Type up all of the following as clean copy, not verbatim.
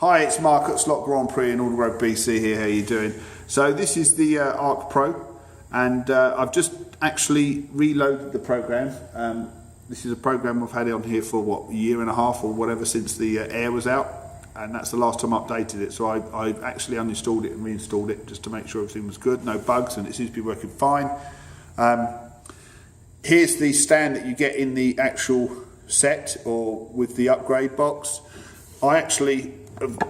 Hi, it's Mark at Slot Grand Prix in Alder Road, BC here. How you doing? So this is the Arc Pro, and I've just actually reloaded the program. This is a program I've had it on here for what, a year and a half or whatever since the air was out, and that's the last time I updated it. So I actually uninstalled it and reinstalled it just to make sure everything was good, no bugs, and it seems to be working fine. Here's the stand that you get in the actual set or with the upgrade box. I actually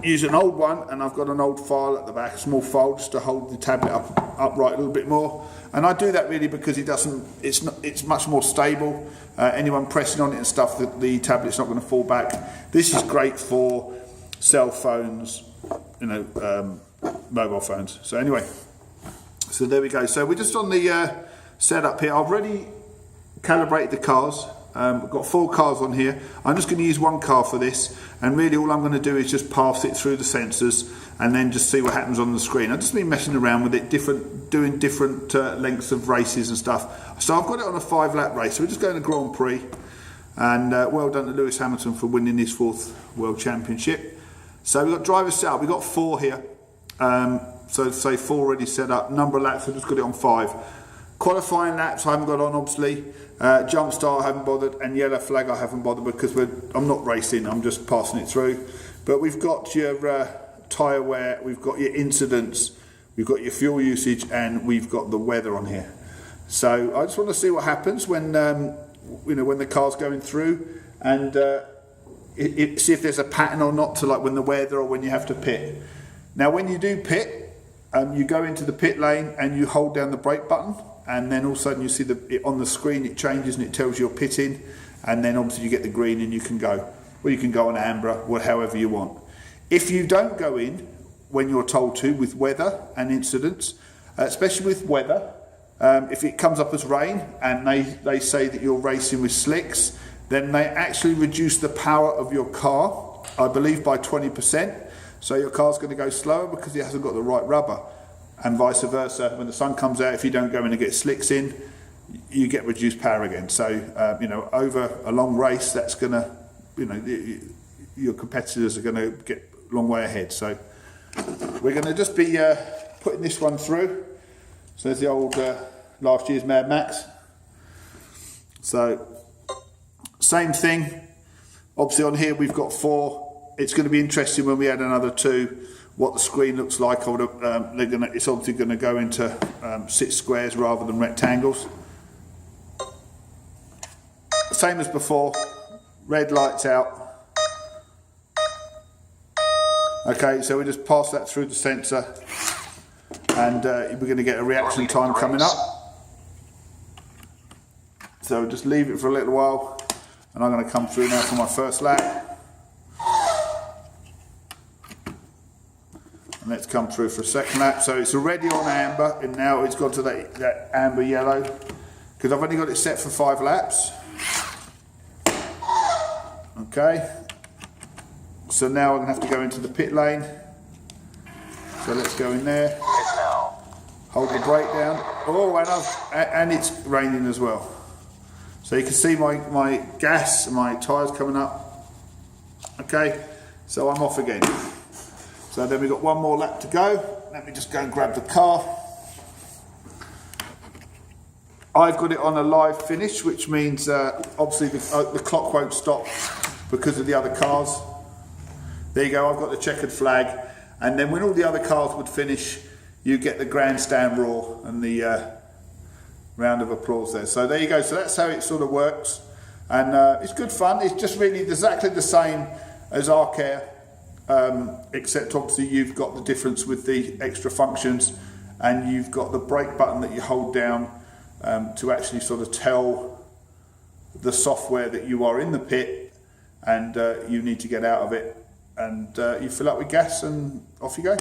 use an old one, and I've got an old file at the back, a small file, just to hold the tablet upright a little bit more. And I do that really because it's much more stable. Anyone pressing on it and stuff, the tablet's not going to fall back. This is great for cell phones, mobile phones. So anyway, so there we go. So we're just on the setup here. I've already calibrated the cars. I've got 4 cars on here. I'm just going to use one car for this, and really all I'm going to do is just pass it through the sensors and then just see what happens on the screen. I've just been messing around with it, doing different lengths of races and stuff. So I've got it on a 5-lap race. So we're just going to Grand Prix, and well done to Lewis Hamilton for winning his 4th World Championship. So we've got drivers set up. We've got 4 here. So say 4 already set up. Number of laps, I've just got it on 5. Qualifying laps I haven't got on, obviously. Jump start I haven't bothered, and yellow flag I haven't bothered because I'm not racing, I'm just passing it through. But we've got your tyre wear, we've got your incidents, we've got your fuel usage, and we've got the weather on here. So I just want to see what happens when when the car's going through, and see if there's a pattern or not to, like when the weather or when you have to pit. Now when you do pit, you go into the pit lane and you hold down the brake button, and then all of a sudden you see on the screen it changes and it tells you you're pitting, and then obviously you get the green and you can go. Or you can go on amber, however you want. If you don't go in when you're told to with weather and incidents, especially with weather, if it comes up as rain and they say that you're racing with slicks, then they actually reduce the power of your car, I believe by 20%. So your car's going to go slower because it hasn't got the right rubber. And vice versa, when the sun comes out, if you don't go in and get slicks in, you get reduced power again. So, over a long race, that's going to, your competitors are going to get a long way ahead. So we're going to just be putting this one through. So there's the old last year's Mad Max. So same thing. Obviously on here we've got 4. It's going to be interesting when we add another 2. What the screen looks like. It's obviously going to go into 6 squares rather than rectangles. Same as before, red lights out. Okay, so we just pass that through the sensor, and we're going to get a reaction time coming up. So just leave it for a little while, and I'm going to come through now for my first lap. And let's come through for a second lap. So it's already on amber, and now it's gone to that amber yellow, because I've only got it set for 5 laps. Okay. So now I'm going to have to go into the pit lane. So let's go in there. Hold the brake down. Oh, and it's raining as well. So you can see my gas and my tyres coming up. Okay. So I'm off again. So then we've got 1 more lap to go. Let me just go and grab the car. I've got it on a live finish, which means obviously the clock won't stop because of the other cars. There you go, I've got the checkered flag. And then when all the other cars would finish, you get the grandstand roar and the round of applause there. So there you go, so that's how it sort of works. And it's good fun. It's just really exactly the same as Arc Air. Except obviously you've got the difference with the extra functions, and you've got the brake button that you hold down to actually sort of tell the software that you are in the pit and you need to get out of it, and you fill up with gas and off you go.